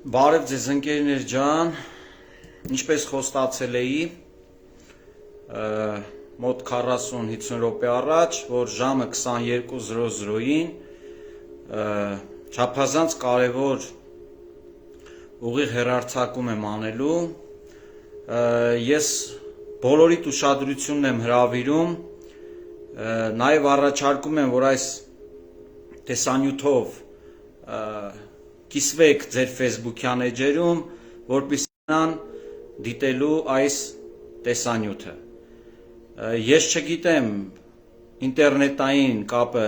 Բարև ձեզ ընկերներ ջան, ինչպես խոստացել էի, մոտ 40-50 րոպե առաջ, որ ժամը 22:00-ին չափազանց կարևոր ուղիղ հեռարձակում եմ անելու, ես բոլորիդ ուշադրությունն եմ հրավիրում, նաև առաջարկում եմ, որ այս տեսանյութով կիսվեք ձեր Facebook-յան էջերում, որպեսզի նրան դիտելու այս տեսանյութը։ Ես չգիտեմ ինտերնետային կապը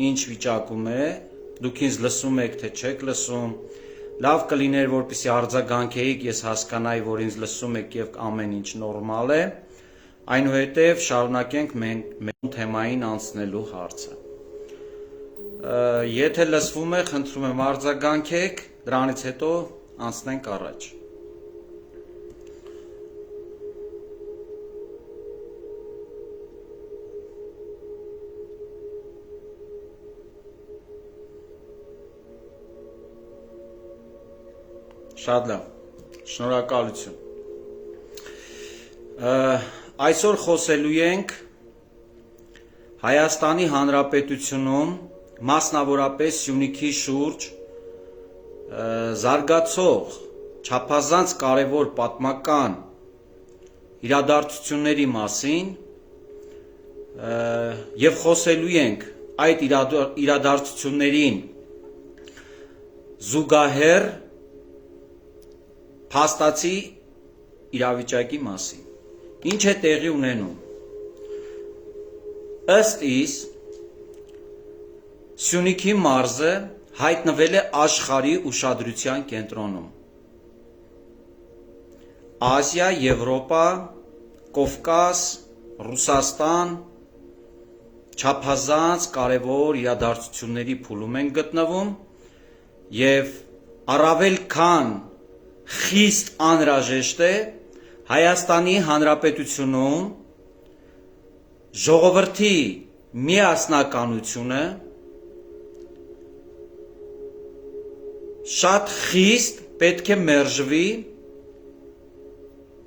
ինչ վիճակում է, դուք ինձ լսում եք թե չեք լսում, լավ կլիներ, որպեսզի արձագանքեիք, ես հասկանայի, որ ինձ լսում եք եւ ամեն ինչ նորմալ է, այնուհետև շարունակենք մենք թեմային անցնելու հարցը։ Եթե լսվում է, խնդրում եմ արձագանքեք, դրանից հետո անցնենք առաջ։ Շատ լավ, շնորհակալություն։ Այսօր խոսելու ենք Հայաստանի Հանրապետությունում մասնավորապես Սյունիքի շուրջ զարգացող չափազանց կարևոր պատմական իրադարձությունների մասին եւ խոսելու ենք այդ իրադարձություններին զուգահեռ փաստացի իրավիճակի մասին։ Ինչ է տեղի ունենում։ Ըստ իս Սյունիքի մարզը հայտնվել է աշխարհի ուշադրության կենտրոնում։ Ասիա, Եվրոպա, Կովկաս, Ռուսաստան չափազանց կարևոր իրադարձությունների փուլում են գտնվում եւ առավել քան խիստ անհրաժեշտ է Հայաստանի Հանրապետությունում ժողովրդի միասնականությունը շատ խիստ պետք է մերժվի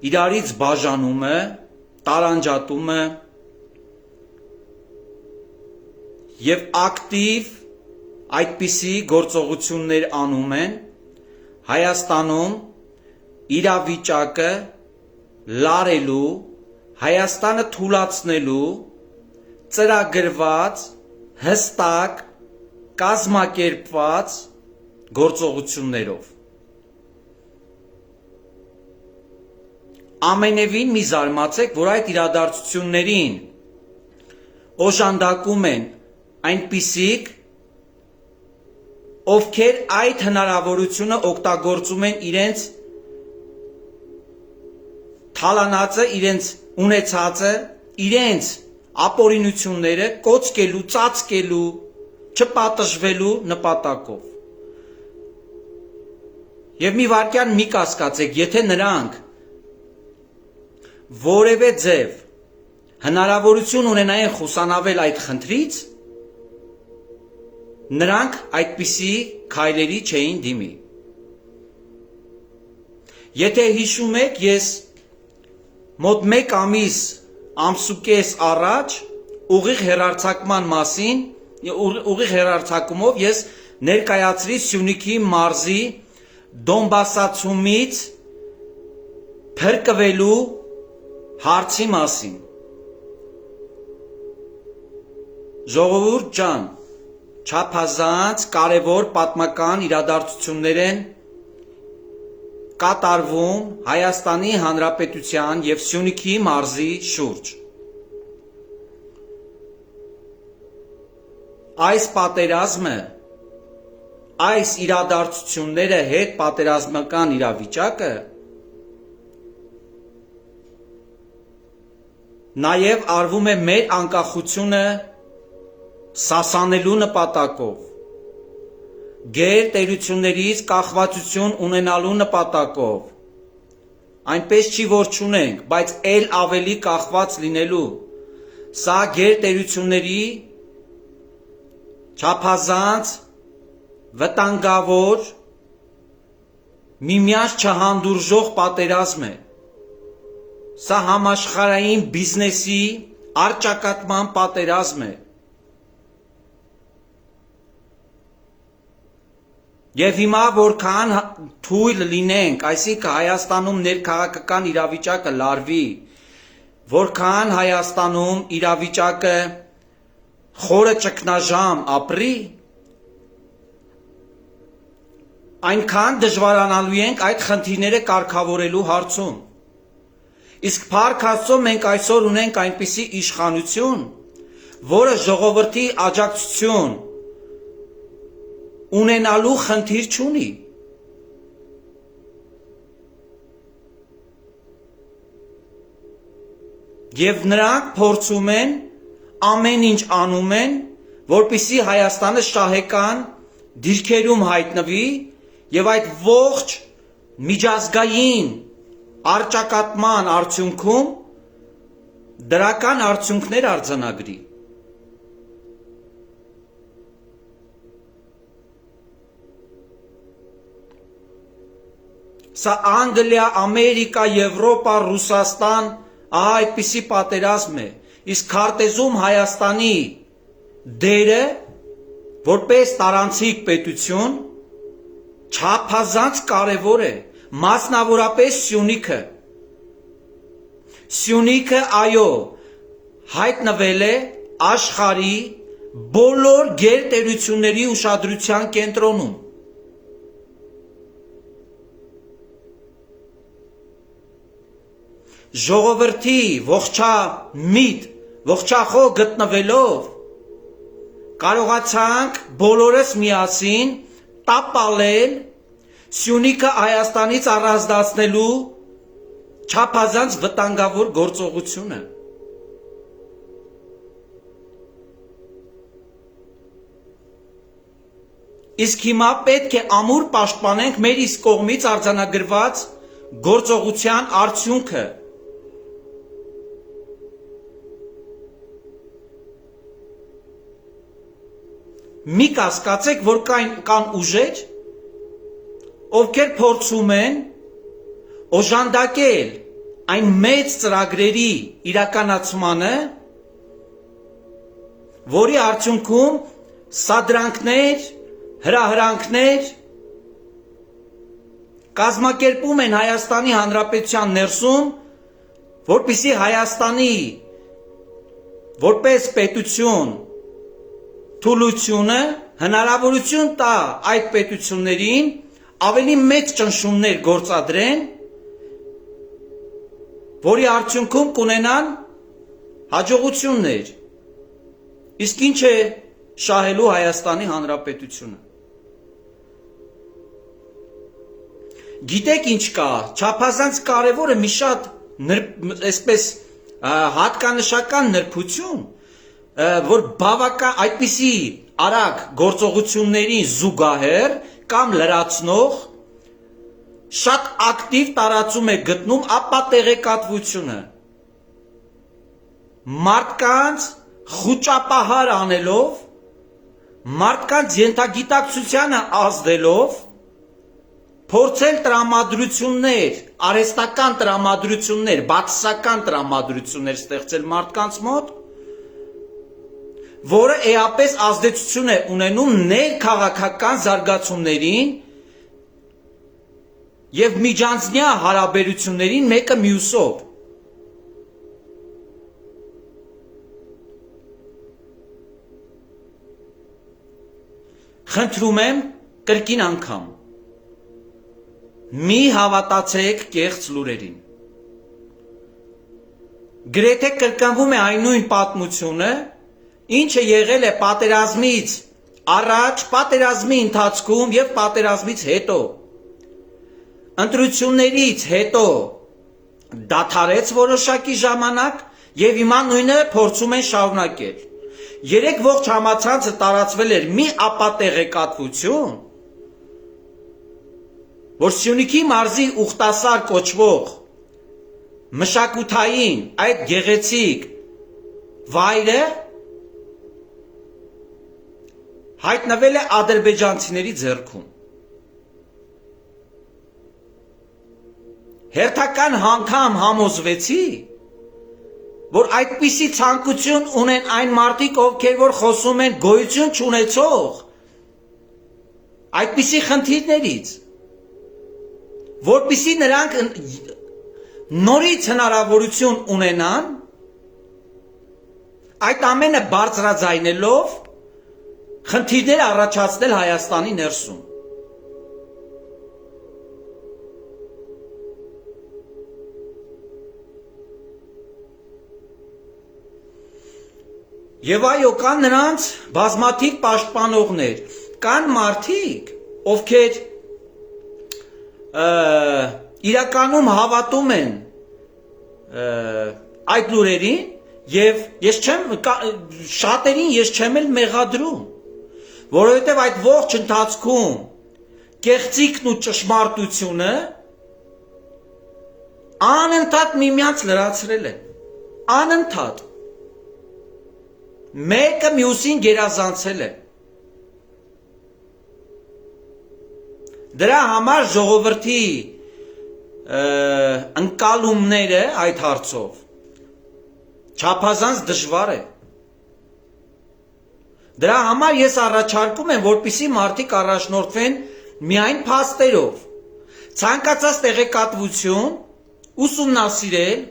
իրարից բաժանումը, տարանջատումը եւ ակտիվ այդպիսի գործողություններ անում են Հայաստանում իրավիճակը լարելու, Հայաստանը թուլացնելու ծրագրված, հստակ, կազմակերպված գործողություններով։ Ամենևին մի զարմացեք, որ այդ իրադարձություններին օժանդակում են այնպիսիք, ովքեր այդ հնարավորությունը օգտագործում են իրենց թալանածը, իրենց ունեցածը, իրենց ապօրինությունները կոծկելու, ծածկելու, չպատժվելու նպատակով։ Եվ մի վարքյան մի կասկածեք, եթե նրանք որևէ ձև հնարավորություն ունենային խուսանավել այդ խնդրից, նրանք այդպիսի քայլերի չէին դիմի։ Եթե հիշում եք, ես մոտ 1 ամսուկես առաջ ուղիղ հեռարձակման մասին, ուղիղ հեռարձակումով ես ներկայացրի Սյունիքի մարզի Դոնբասացումից փրկվելու հարցի մասին։ Ժողովուրդ ջան, չափազանց կարևոր պատմական իրադարձություններ են կատարվում Հայաստանի Հանրապետության եւ Սյունիքի մարզի շուրջ։ Այս պատերազմը, այս իրադարձությունները հետ պատերազմական իրավիճակը նաև արվում է մեր անկախությունը սասանելու նպատակով, գերտերություններից կախվածություն ունենալու նպատակով, այնպես չի որ չունենք, բայց էլ ավելի կախված լինելու, սա գերտերությունների չափազանց վտանգավոր միմյանց չհանդուրժող պատերազմ է։ Սա համաշխարհային բիզնեսի առճակատման պատերազմ է։ Եվ հիմա որքան թույլ լինենք, այսինքն Հայաստանում ներքաղաքական իրավիճակը լարվի, որքան Հայաստանում իրավիճակը խորը ճգնաժամ ապրի, այնքան դժվարանալու ենք այդ խնդիրները կարգավորելու հարցում։ Իսկ փառք Աստծո մենք այսօր ունենք այնպիսի իշխանություն, որը ժողովրդի աջակցություն ունենալու խնդիր չունի։ Եվ նրանք փորձում են, ամեն ինչ անում են, որպեսզի Հայաստանը շահեկան դիրքերում հայտնվի եւ այդ ողջ միջազգային առճակատման արդյունքում դրական արդյունքներ արձանագրի։ Սա Անգլիա, Ամերիկա, Եվրոպա, Ռուսաստան, ահա այդպիսի պատերազմ է։ Իսկ քարտեզում Հայաստանի դերը որպես տարանցիկ պետություն չափազանց կարևոր է, մասնավորապես Սյունիքը։ Սյունիքը, այո, հայտնվել է աշխարհի բոլոր գերտերությունների ուշադրության կենտրոնում։ Ժողովրդի ողջամիտ, ողջախոհ գտնվելով կարողացանք բոլորս միասին տապալել Սյունիքը Հայաստանից առանձնացնելու չափազանց վտանգավոր գործողությունը։ Իսկ հիմա պետք է ամուր պաշտպանենք մեր իսկ կողմից արձանագրված գործողության արդյունքը։ Մի կասկածեք, որ կան ուժեր, ովքեր փորձում են օժանդակել այն մեծ ծրագրերի իրականացմանը, որի արդյունքում սադրանքներ, հրահրանքներ կազմակերպում են Հայաստանի Հանրապետության ներսում, որպեսզի Հայաստանի որպես պետություն թուլությունը հնարավորություն տա այդ պետություններին ավելի մեծ ճնշումներ գործադրեն, որի արդյունքում կունենան հաջողություններ։ Իսկ ինչ է շահելու Հայաստանի Հանրապետությունը։ Գիտեք ինչ կա, չափազանց կարևորը մի շատ այսպես հատկանշական նրբություն, որ բավական այդպիսի արագ գործողություններին զուգահեռ կամ լրացնող շատ ակտիվ տարածում է գտնում ապատեղեկատվությունը, մարդկանց խուճապահար անելով, մարդկանց ենթագիտակցությանը ազդելով, փորձել տրամադրություններ, արհեստական տրամադրություններ, բացասական տրամադրություններ ստեղծել մարդկանց մոտ, որը էապես ազդեցություն է ունենում ներքաղաքական զարգացումներին եւ միջանձնյա հարաբերություններին մեկը մյուսով։ Խնդրում եմ կրկին անգամ, մի հավատացեք կեղծ լուրերին։ Գրեթե կրկնվում է այն նույն պատմությունը, ինչը եղել է պատերազմից առաջ, պատերազմի ընթացքում եւ պատերազմից հետո։ Ընտրություններից հետո դադարեց որոշակի ժամանակ եւ հիմա նույնը փորձում են շարունակել։ Երեք ողջ համացանցը տարածվել էր մի ապատեղեկատվություն, որ Սյունիքի մարզի Ուխտասար կոչվող մշակութային այդ գեղեցիկ վայրը հայտնվել է ադրբեջանցիների ձեռքում։ հերթական անգամ համոզվեցի, որ այդպիսի ցանկություն ունեն այն մարդիկ, ովքեր որ խոսում են գոյություն չունեցող այդպիսի խնդիրներից, որպեսզի նրանք նորից հնարավորություն ունենան այդ ամենը բարձրաձայնելով խնդիրներ առաջացնել Հայաստանի ներսում։ Եվ այո, կան նրանց բազմաթիվ պաշտպանողներ, կան մարդիկ, ովքեր իրականում հավատում են այդ լուրերին եւ շատերին ես չեմ էլ մեղադրում, որովհետեւ այդ ողջ ընթացքում կեղծիքն ու ճշմարտությունը անընդհատ միմյանց լրացրել են, անընդհատ մեկը մյուսին գերազանցել է։ Դրա համար ժողովրդի ընկալումները այդ հարցով չափազանց դժվար է։ Դրա համար ես առաջարկում եմ, որպեսզի մարդիկ առաջնորդվեն միայն փաստերով, ցանկացած տեղեկատվություն ուսումնասիրել,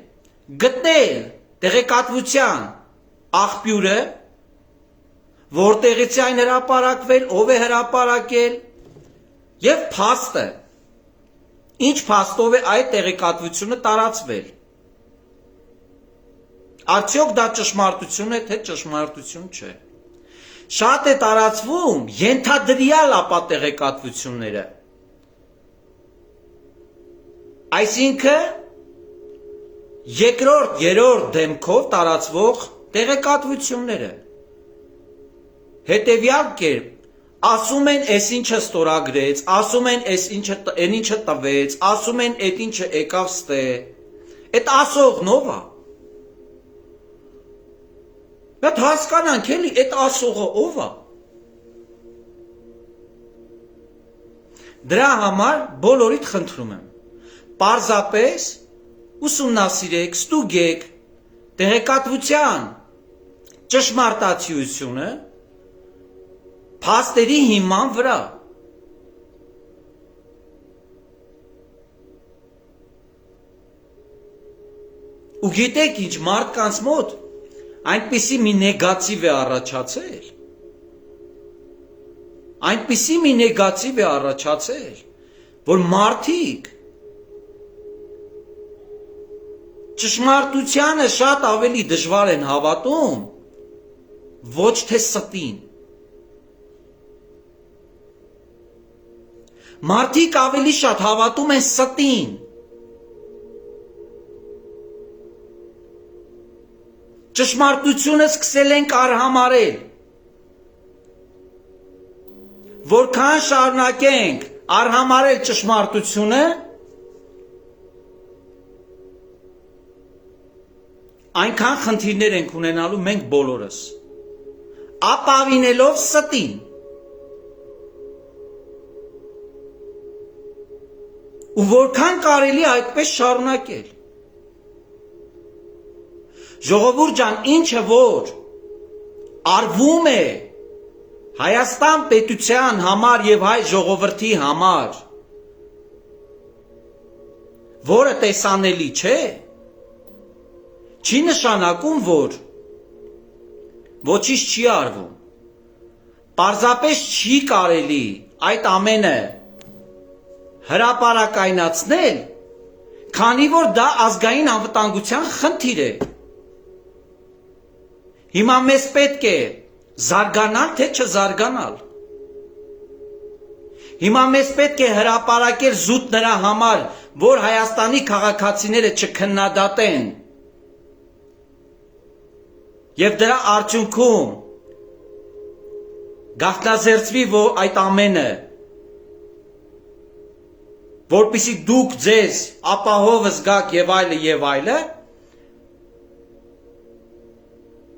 գտնել տեղեկատվության աղբյուրը, որտեղից է այն հրապարակվել, ով է հրապարակել, եւ փաստը, ինչ փաստով է այդ տեղեկատվությունը տարածվել։ Արդյոք դա ճշմարտություն է, թե ճշմարտություն չէ։ Շատ է տարածվում ենթադրյալ ապա տեղեկատվությունները։ Այսինքն երկրորդ, երրորդ դեմքով տարածվող տեղեկատվությունները։ Հետևյալ կերպ ասում են այս ինչը ստորագրեց, ասում են այս ինչը տվեց, ասում են այդ ինչը եկավ ստե։ Այդ ասողն ով է։ Բայց հասկանանք էլի, այդ ասողը ով է։ Դրա համար բոլորիդ խնդրում եմ, պարզապես ուսումնասիրեք, ստուգեք տեղեկատվության ճշմարտացիությունը փաստերի հիման վրա։ Ու գիտեք ինչ, մարդկանց մոտ այնպիսի մի նեգատիվ է առաջացել, որ մարդիկ ճշմարտությանը շատ ավելի դժվար են հավատում, ոչ թե ստին։ Մարդիկ ավելի շատ հավատում են ստին։ Ճշմարտությունը սկսել ենք արհամարել։ Որքան շարունակենք արհամարել ճշմարտությունը, այնքան խնդիրներ ենք ունենալու մենք բոլորս, ապավինելով ստին։ Ու որքան կարելի այդպես շարունակել։ Ժողովուրդ ջան, ինչը որ արվում է Հայաստան պետության համար եւ հայ ժողովրդի համար, որը տեսանելի չէ, չի նշանակում, որ ոչինչ չի արվում։ Պարզապես չի կարելի այդ ամենը հրապարակայնացնել, քանի որ դա ազգային անվտանգության խնդիր է։ Հիմա մեզ պետք է զարգանալ, թե չզարգանալ։ Հիմա մեզ պետք է հրապարակել զուտ նրա համար, որ Հայաստանի քաղաքացիները չքննադատեն եւ դրա արդյունքում գաղտնազերծվի այդ ամենը, որպեսզի դուք ձեզ ապահով զգաք եւ այլը,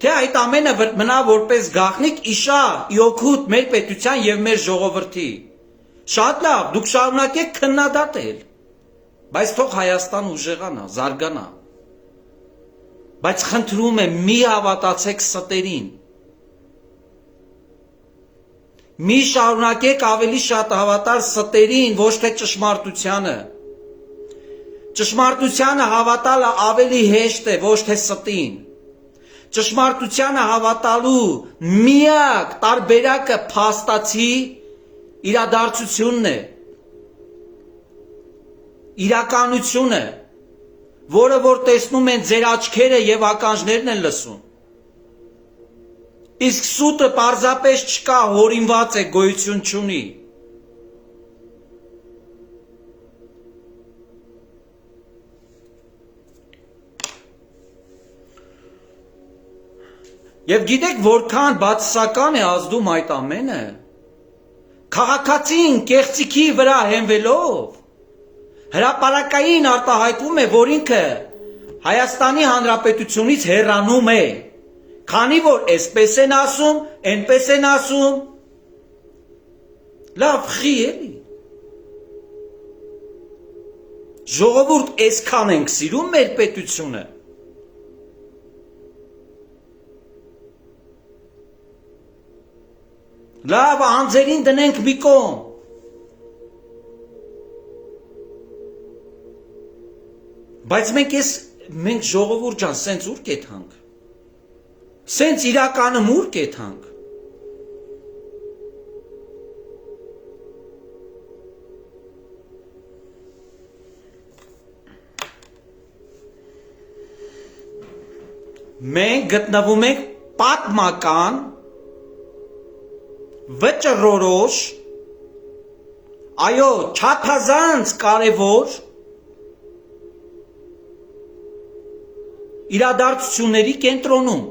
թե այդ ամենը մնա որպես գաղտնիք իշա իօգուտ մեր պետության եւ մեր ժողովրդի։ Շատ լավ, դուք շարունակեք քննադատել։ Բայց թող Հայաստան ուժեղանա, զարգանա։ Բայց խնդրում եմ, մի հավատացեք ստերին։ Մի շարունակեք ավելի շատ հավատալ ստերին, ոչ թե ճշմարտությանը։ Ճշմարտությանը հավատալը ավելի հեշտ է, ոչ թե ստին։ Ճշմարտությանը հավատալու միակ տարբերակը փաստացի իրադարձությունն է, իրականությունը, որը որ տեսնում են ձեր աչքերը եւ ականջներն են լսում։ Իսկ սուտը պարզապես չկա, հորինված է, գոյություն չունի։ Եվ գիտեք որքան բացասական է ազդում այդ ամենը։ Քաղաքացին կեղծիքի վրա հենվելով հրապարակային արտահայտվում է, որ ինքը Հայաստանի Հանրապետությունից հեռանում է, քանի որ այսպես են ասում, այնպես են ասում, լավ խի էլի։ Ժողովուրդ, այսքան ենք սիրում մեր պետությունը։ Լավ, անձերին դնենք մի կողմ։ Բայց մենք ժողովուրդ ջան, սենց ուր կեթանք։ Սենց իրականում ուր կեթանք։ Մենք գտնվում ենք պատմական վճռորոշ, այո, չափազանց կարևոր իրադարձությունների կենտրոնում։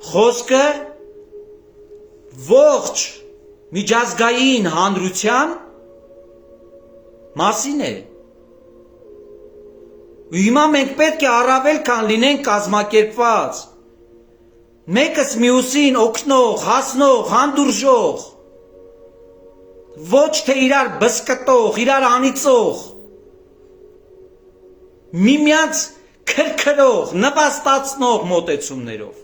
Խոսքը ողջ միջազգային հանրության մասին է։ Հիմա մենք պետք է առավել քան լինենք կազմակերպված, մեկս մյուսին օգնող, հասնող, հանդուրժող, ոչ թե իրար բսկտող, իրար անիծող, միմյանց քրքրող, նպաստացնող մոտեցումներով։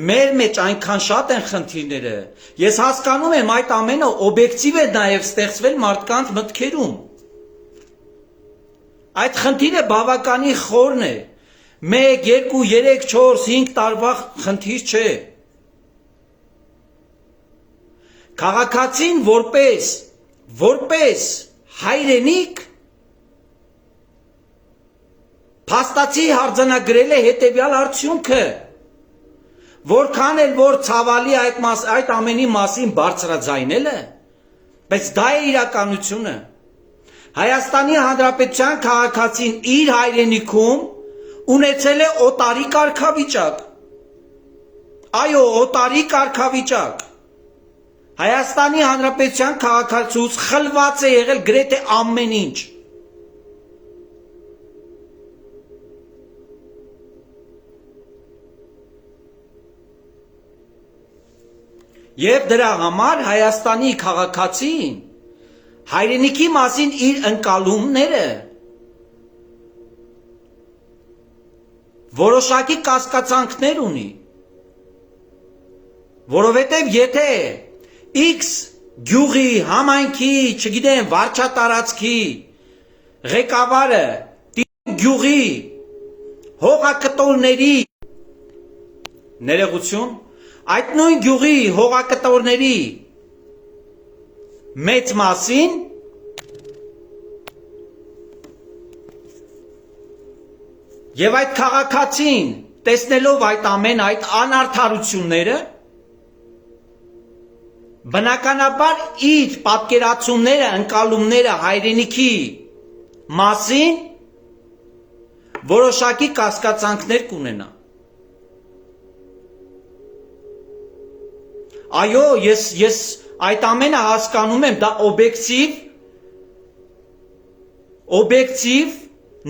Մեր մեջ այնքան շատ են խնդիրները, ես հասկանում եմ այդ ամենը օբյեկտիվ է նաև ստեղծվել մարդկանց մտքերում։ Այդ խնդիրը բավականին խորն է, 1, 2, 3, 4, 5 տարվա խնդիր չէ։ Քաղաքացին որպես հայրենիք փաստացի հարձանագրել է հետևյալ արդյունքը, որքան էլ որ ցավալի այդ ամենի մասին բարձրաձայնելը, բայց դա է իրականությունը։ Հայաստանի Հանրապետության քաղաքացին իր հայրենիքում ունեցել է օտարի կարգավիճակ։ Այո, օտարի կարգավիճակ։ Հայաստանի Հանրապետության քաղաքացուց խլված է եղել գրեթե ամեն ինչ։ Եվ դրա համար Հայաստանի քաղաքացին հայրենիքի մասին իր ընկալումները որոշակի կասկածանքներ ունի, որովհետև եթե X գյուղի, համայնքի, չգիտեմ, վարչատարածքի ղեկավարը գյուղի հողակտորների ներողություն, այդ նույն գյուղի հողակտորների մեծ մասին եւ այդ քաղաքացին տեսնելով այդ ամեն այդ անարդարությունները բնականաբար իր պատկերացումները, ընկալումները հայրենիքի մասին որոշակի կասկածանքներ կունենա։ Այո, ես այդ ամենը հասկանում եմ, դա օբյեկտիվ,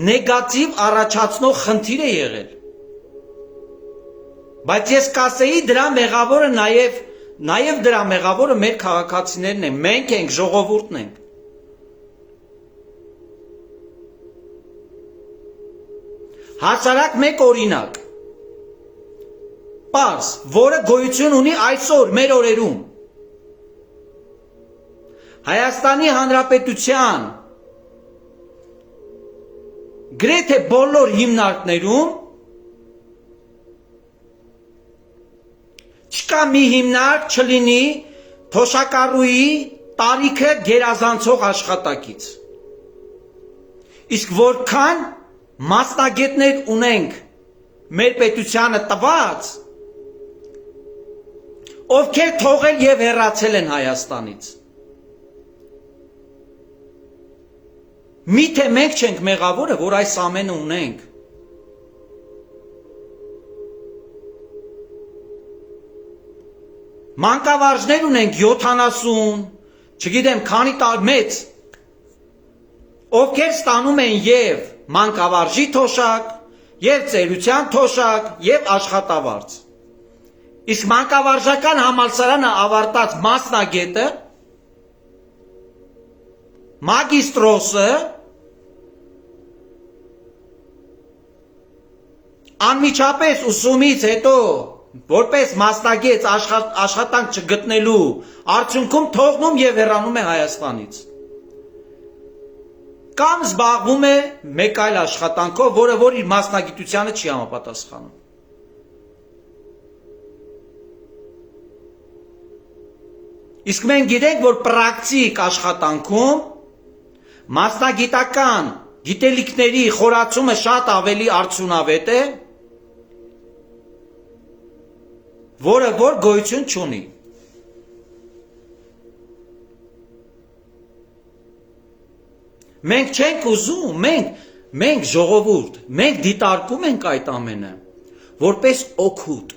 նեգատիվ առաջացնող խնդիր է եղել։ Բայց ես կասեի դրա մեղավորը նաև դրա մեղավորը մեր քաղաքացիներն են, մենք ենք, ժողովուրդն ենք։ Հասարակ մեկ օրինակ, պարզ, որը գոյություն ունի այսօր մեր օրերում։ Հայաստանի Հանրապետության գրեթե բոլոր հիմնարկներում չկա մի հիմնարկ չլինի թոշակառուի տարիքը գերազանցող աշխատակից։ Իսկ որքան մասնագետներ ունենք մեր պետությանը տված, ովքեր թողել եւ հեռացել են Հայաստանից։ Միթե մենք չենք մեղավորը, որ այս ամենը ունենք։ Մանկավարժներ ունենք 70, չգիտեմ քանի տար մեծ, ովքեր ստանում են եւ մանկավարժի թոշակ, եւ ծերության թոշակ, եւ աշխատավարձ։ Իսկ մանկավարժական համալսարանը ավարտած մասնագետը, մագիստրոսը անմիջապես ուսումից հետո որպես մասնագետ աշխատանք չգտնելու արդյունքում թողնում եւ հեռանում է Հայաստանից։ Կամ զբաղվում է մեկ այլ աշխատանքով, որ իր մասնագիտությանը չի համապատասխանում։ Իսկ մենք գիտենք, որ պրակտիկ աշխատանքում մասնագիտական գիտելիքների խորացումը շատ ավելի արդյունավետ է, որը որ գոյություն չունի։ Մենք չենք ուզում, մենք ժողովուրդ, մենք դիտարկում ենք այդ ամենը որպես օգուտ։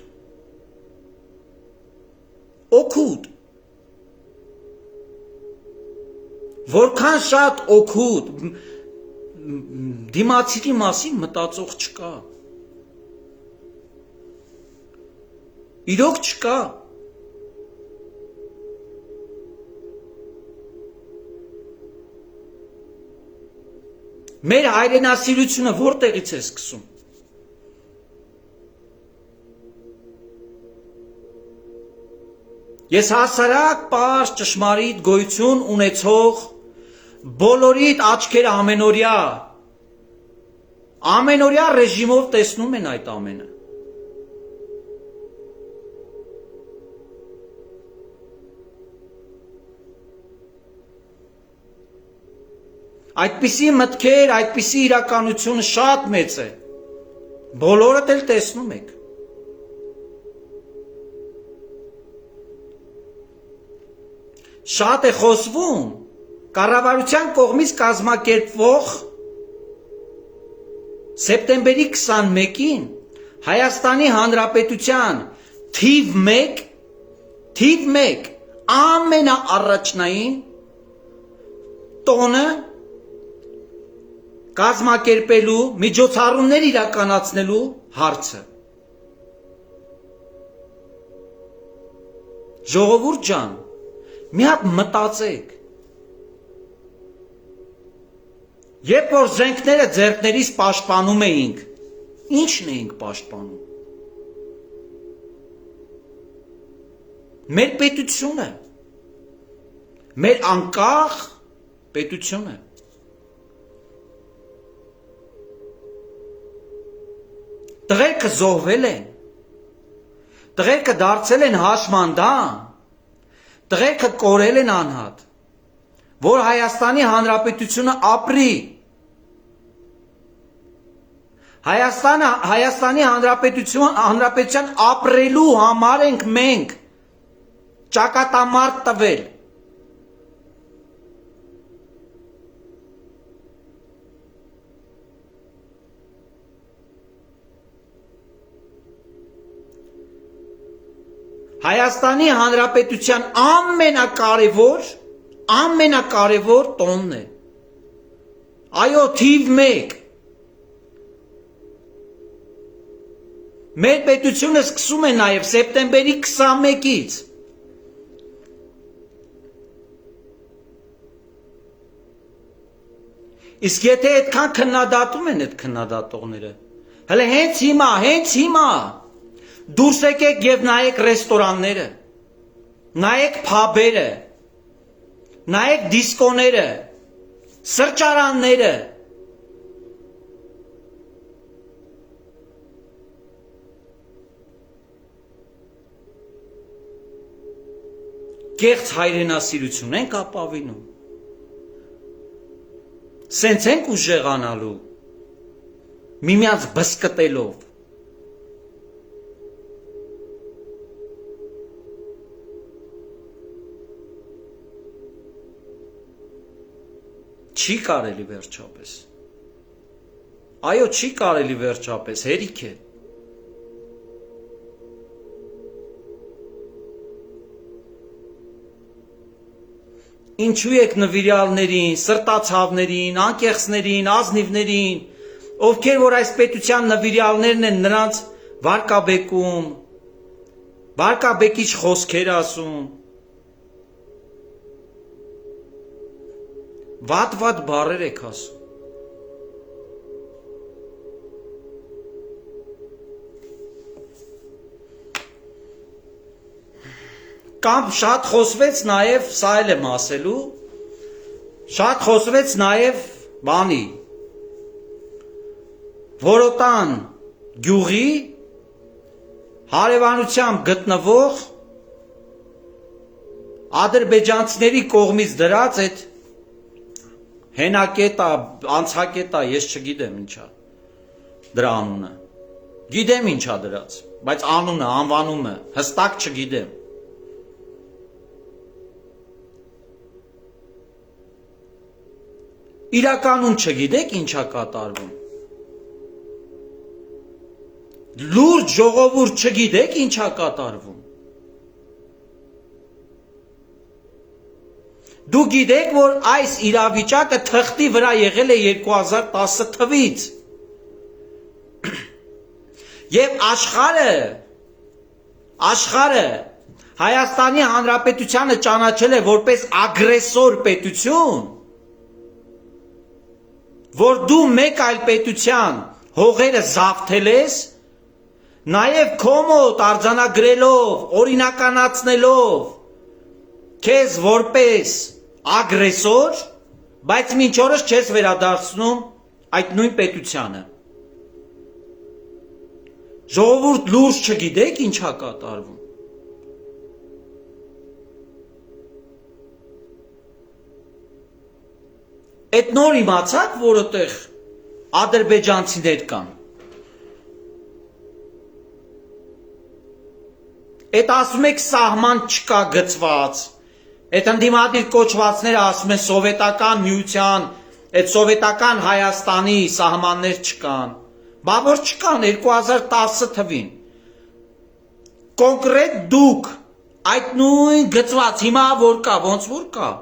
Օգուտ։ Որքան շատ օգուտ դիմացի մասին մտածող չկա։ Իրոք չկա։ Մեր հայրենասիրությունը որտեղից է սկսում։ Ես հասարակ պարզ ճշմարիտ գոյություն ունեցող բոլորիդ աչքերը ամենօրյա ռեժիմով տեսնում են այդ ամենը։ Այդպիսի մտքեր, այդպիսի իրականությունը շատ մեծ է։ Բոլորդ էլ տեսնում եք։ Շատ է խոսվում կառավարության կողմից կազմակերպվող սեպտեմբերի 21-ին Հայաստանի Հանրապետության թիվ 1 ամենաառաջնային տոնը կազմակերպելու, միջոցառումներ իրականացնելու հարցը։ Ժողովուրդ ջան, մի հատ մտածեք։ Երբ որ զենքները ձեռքներիս պաշտպանում էինք, ի՞նչն էինք պաշտպանում։ Մեր պետությունը, մեր անկախ պետությունը։ Տղերքը զոհվել են, տղերքը դարձել են հաշմանդամ, տղերքը կորել են անհատ, որ Հայաստանի Հանրապետությունը ապրի։ Հայաստանի Հանրապետության ապրելու համար ենք մենք ճակատամարտ տվել։ Հայաստանի Հանրապետության ամենակարևոր տոնն է։ Այո, թիվ 1։ Մեր պետությունը սկսում է նաև սեպտեմբերի 21-ից։ Իսկ եթե այդքան քննադատում են այդ քննադատողները, հələ հենց հիմա դուրս եկեք եւ նայեք ռեստորանները, նայեք փաբերը, նայեք դիսկոները, սրճարանները, կեղծ հայրենասիրություն ենք ապավինում, սենց ենք ուժեղանալու, միմյանց բսկտելով, չի կարելի վերջապես, այո չի կարելի վերջապես, հերիք է, ինչու եք նվիրյալներին, սրտացավներին, անկեղծներին, ազնիվներին, ովքեր որ այս պետության նվիրյալներն են նրանց վարկաբեկում, վարկաբեկիչ խոսքեր ասում, վատ բառեր եք ասում, կամ շատ խոսվեց նաև, սա էլ եմ ասելու, շատ խոսվեց նաև բանի, Որոտան գյուղի հարևանությամբ գտնվող ադրբեջանցիների կողմից դրած այդ հենակետա, անցակետա, ես չգիտեմ ինչա դրա անունը, գիտեմ ինչա դրած, բայց անունը, անվանումը հստակ չգիտեմ, իրականում չգիտեք ինչա կատարվում, լուրջ ժողովուրդ չգիտեք ինչա կատարվում, դու գիտեք որ այս իրավիճակը թղթի վրա եղել է 2010 թվից եւ աշխարհը Հայաստանի Հանրապետությանը ճանաչել է որպես ագրեսոր պետություն, որ դու մեկ այլ պետության հողերը զավթել ես, նաև քո մոտ արձանագրելով, օրինականացնելով քեզ որպես ագրեսոր, բայց մինչ օրս չես վերադարձնում այդ նույն պետությանը։ Ժողովուրդ լուրջ չգիտեք ինչա կատարվում։ Այդ նոր իմացաք, որ այդտեղ ադրբեջանցիներ կան։ Այդ ասում եք սահման չկա գծված, այդ ընդդիմադիր կոչվածները ասում են սովետական միության, այդ սովետական Հայաստանի սահմաններ չկան, բա որ չկան 2010 թվին, կոնկրետ դուք, այդ նույն գծված, հիմա որ կա, ոնց որ կա,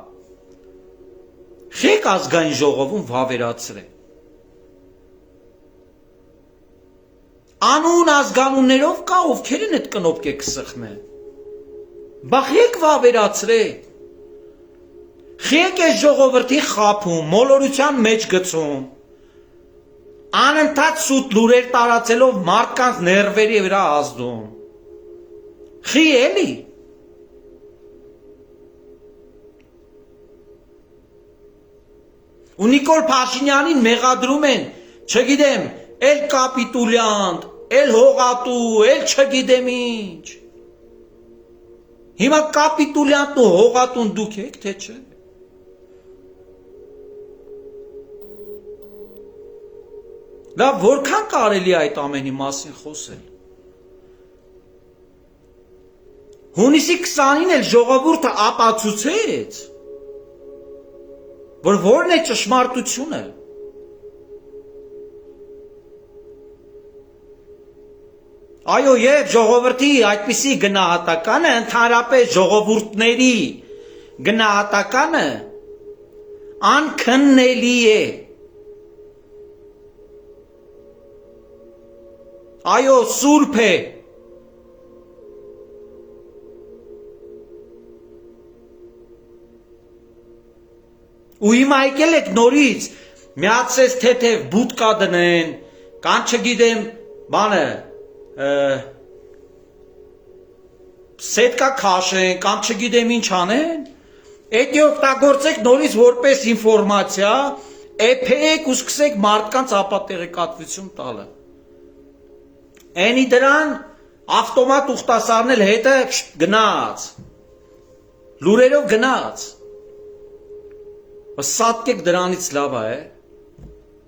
Խեք ազգային ժողովում վավերացրե։ Անուն ազգանուններով կա, ովքեր են այդ կնոպկեք սխմե։ Բա խեք վավերացրե։ Խեք է ժողովրդի խափում, մոլորության մեջ գցում։ Անընդհատ սուտ լուրեր տարածելով մարդկանց ներվերի վրա ազդում։ Խի էլի։ Ու Նիկոլ Փաշինյանին մեղադրում են, չգիտեմ, էլ կապիտուլյանտ, էլ հողատու, էլ չգիտեմ ինչ։ Հիմա կապիտուլյանտն ու հողատուն դուք եք, թե չէ։ Լավ, որքան կարելի այդ ամենի մասին խոսել։ Հունիսի 20-ին էլ ժողովուրդը ապացուցեց, որ որն է ճշմարտությունը։ Այո, եւ ժողովրդի այդպիսի գնահատականը, ընդհանրապես ժողովուրդների գնահատականը անքննելի է։ Այո, սուրբ է։ Ու հիմա եկել եք նորից միացես թեթև բուտկա դնեն, կան չգիտեմ, բանը, սետկա քաշեն, կամ չգիտեմ ինչ անեն, էդի օգտագործեք նորից որպես ինֆորմացիա, էփեք ու սկսեք մարդկանց ապատեղեկատվություն տալը։ Էնի դրան ավտոմատ ուխտասարն էլ հետը գնաց, լուրերով գնաց, սատկեք դրանից լավ է,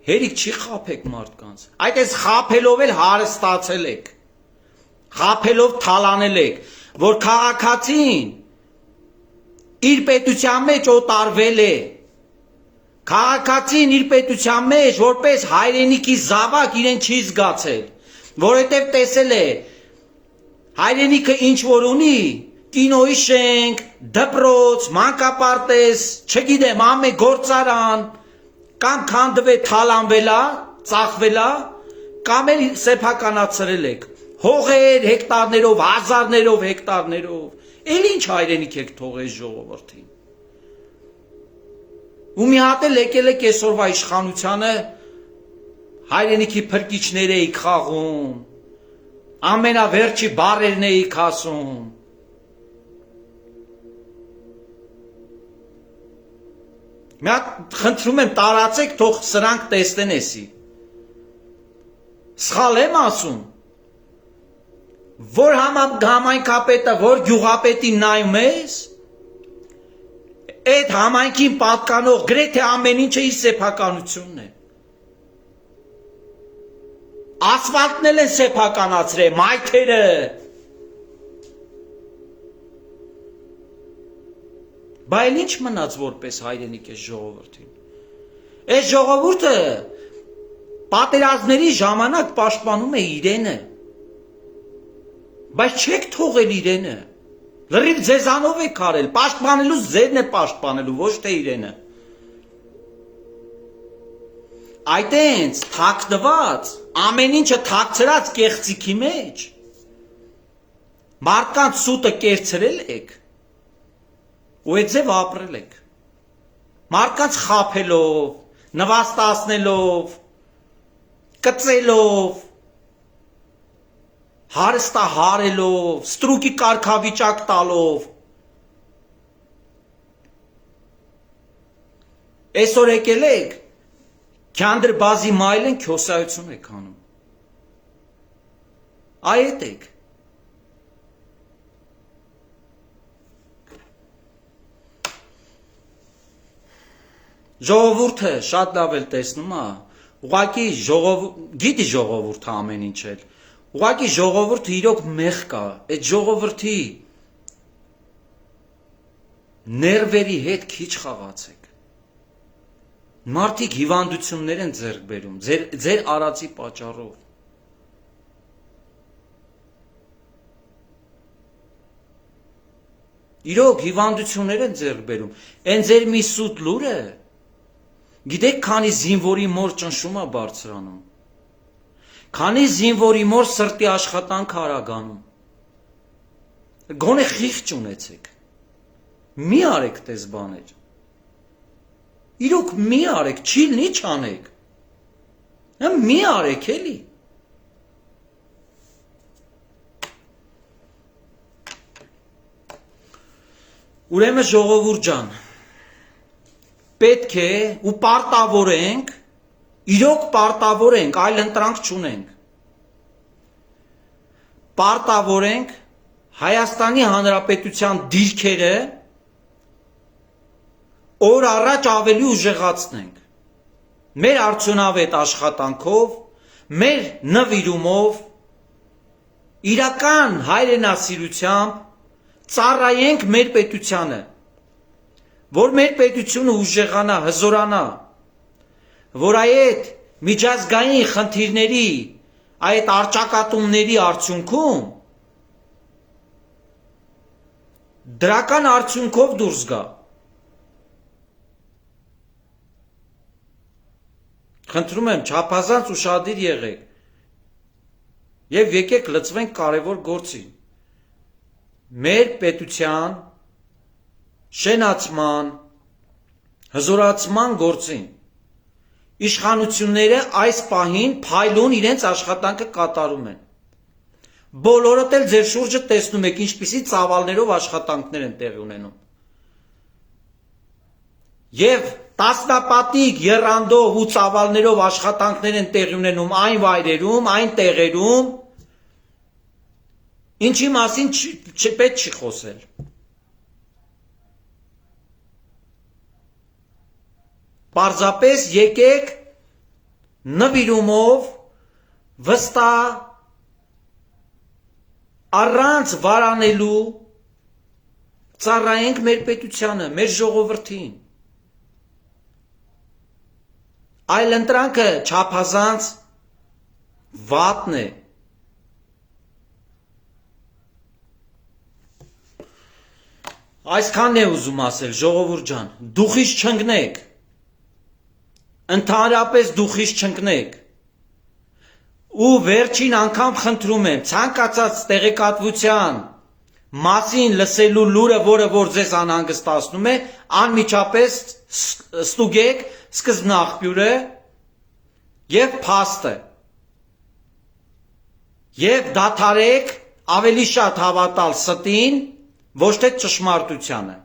հերիք չի խապեք մարդկանց, այդ ես խապելով էլ հարստացել եք, խապելով թալանել եք, որ քաղաքացին իր պետության մեջ օտարվել է, քաղաքացին իր պետության մեջ որպես հայրենիքի զավակ իրեն չի զգացել, որովհետև տեսել է հայրենիքը ինչ որ ունի, կինոյի շենք, դպրոց, մանկապարտեզ, չգիտեմ, ամեն գործարան, կամ քանդվել թալանվելա, ծախվելա, կամ էլ սեփականացրել եք, հողեր, հեկտարներով, հազարներով հեկտարներով, էլ ինչ հայրենիք եք թողել ժողովրդին։ Ու մի հատ էլ եկել եք այսօրվա իշխանությանը հայրենիքի փրկիչներ էիք խաղում, ամենավերջի բառերն էիք ասում։ Մի հատ խնդրում եմ տարածեք, թող սրանք տեսնեն էսի։ Սխալ եմ ասում, որ համայնքապետը, որ գյուղապետին նայում ես, այդ համայնքին պատկանող գրեթե ամեն ինչը իր սեփականությունն է։ Ասֆալտն էլ են սեփականացրել, մայթերը։ Բա էլ ինչ մնաց որպես հայրենիք այս ժողովրդին։ Այս ժողովուրդը պատերազմների ժամանակ պաշտպանում է իրենը։ Բայց չեք թողել իրենը։ Լրիվ ձեզանով եք արել, պաշտպանելու ձերն է պաշտպանելու, ոչ թե իրենը։ Այդենց թաքնված, ամեն ինչը թաքցրած կեղծիքի մեջ մարդկանց սուտը կերցրել եք ու այդ ձև ապրել եք։ Մարդկանց խափելով, նվաստացնելով, կծելով, հարստահարելով, ստրուկի կարգավիճակ տալով։ Այսօր եկել եք, քանդր բազի մայլեն քյոսայություն եք անում։ Այդ եք։ Ժողովուրդը շատ լավ էլ տեսնում է, ուղղակի գիտի ժողովուրդը ամեն ինչ էլ, ուղղակի ժողովուրդը իրոք մեղ կա, այդ ժողովրդի ներվերի հետ քիչ խաղացեք։ Մարդիկ հիվանդություններ են ձեռք բերում, ձեր արածի պատճառով։ Իրոք հիվանդություններ են ձեռք բերում, են ձեր մի սուտ լուրը, գիտեք քանի զինվորի մոր ճնշում է բարձրանում, քանի զինվորի մոր սրտի աշխատանք արագանում, գոնե խիղճ ունեցեք, մի արեք տես բաներ, իրոք մի արեք, չիլնի չանեք, մի արեք էլի, ուրեմն ժողովուրդ ջան, պետք է ու պարտավոր ենք, իրոք պարտավոր ենք, այլ ընտրանք չունենք, պարտավոր ենք Հայաստանի Հանրապետության դիրքերը օր առաջ ավելի ուժեղացնենք, մեր արդյունավետ աշխատանքով, մեր նվիրումով, իրական հայրենասիրությամբ ծառայենք մեր պետությանը, որ մեր պետությունը ուժեղանա, հզորանա, որ այդ միջազգային խնդիրների, այդ առճակատումների արդյունքում դրական արդյունքով դուրս գա։ Խնդրում եմ, չափազանց ուշադիր եղեք։ Եվ եկեք լծվենք կարևոր գործին։ Մեր պետության շենացման, հզորացման գործին իշխանությունները այս պահին փայլուն իրենց աշխատանքը կատարում են։ Բոլորդ էլ ձեր շուրջը տեսնում եք ինչպիսի ծավալներով աշխատանքներ են տեղի ունենում։ Եվ տասնապատիկ եռանդով ու ծավալներով աշխատանքներ են տեղի ունենում այն վայրերում, այն տեղերում, ինչի մասին պետք չի խոսել։ Պարզապես եկեք նվիրումով վստահ առանց վարանելու ծառայենք մեր պետությանը, մեր ժողովրդին։ Այլ ընտրանքը չափազանց վատն է։ Այսքանն է ուզում ասել, ժողովուրդ ջան, դուխից չընկնեք, ընդհանրապես դուխից չընկնեք, ու վերջին անգամ խնդրում եմ, ցանկացած տեղեկատվության մասին լսելու լուրը, որը որ ձեզ անհանգստացնում է, անմիջապես ստուգեք սկզբնաղբյուրը եւ փաստը, եւ դադարեք ավելի շատ հավատալ ստին, ոչ թե ճշմարտությանը։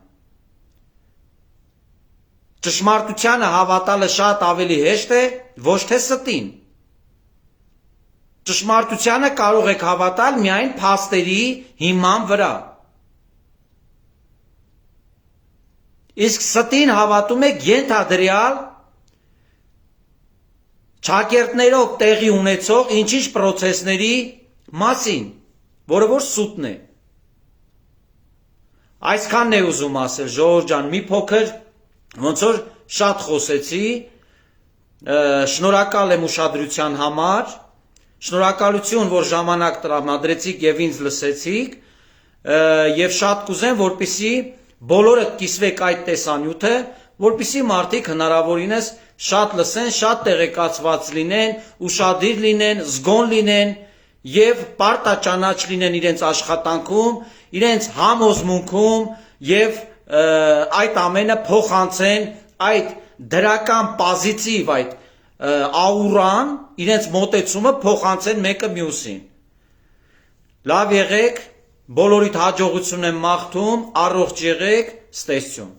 Ճշմարտությանը հավատալը շատ ավելի հեշտ է, ոչ թե ստին։ Ճշմարտությանը կարող եք հավատալ միայն փաստերի հիման վրա։ Իսկ ստին հավատում եք ենթադրյալ ճակերտներով տեղի ունեցող ինչ-ինչ պրոցեսների մասին, որը որ սուտն է։ Այսքանն է ուզում ասել, ժողովուրդ ջան, մի փոքր ոնց որ շատ խոսեցի, շնորհակալ եմ ուշադրության համար, շնորհակալություն, որ ժամանակ տրամադրեցիք եւ ինձ լսեցիք, եւ շատ կուզեմ, որպեսզի բոլորը կիսվեք այդ տեսանյութը, որպեսզի մարդիկ հնարավորինս շատ լսեն, շատ տեղեկացված լինեն, ուշադիր լինեն, զգոն լինեն եւ պարտաճանաչ լինեն իրենց աշխատանքում, իրենց համոզմունքում եւ այդ ամենը փոխանցեն այդ դրական պոզիտիվ, այդ աուրան, իրենց մոտեցումը փոխանցեն մեկը մյուսին։ Լավ եղեք, բոլորիդ հաջողություն եմ մաղթում, առողջ եղեք, ստեսություն։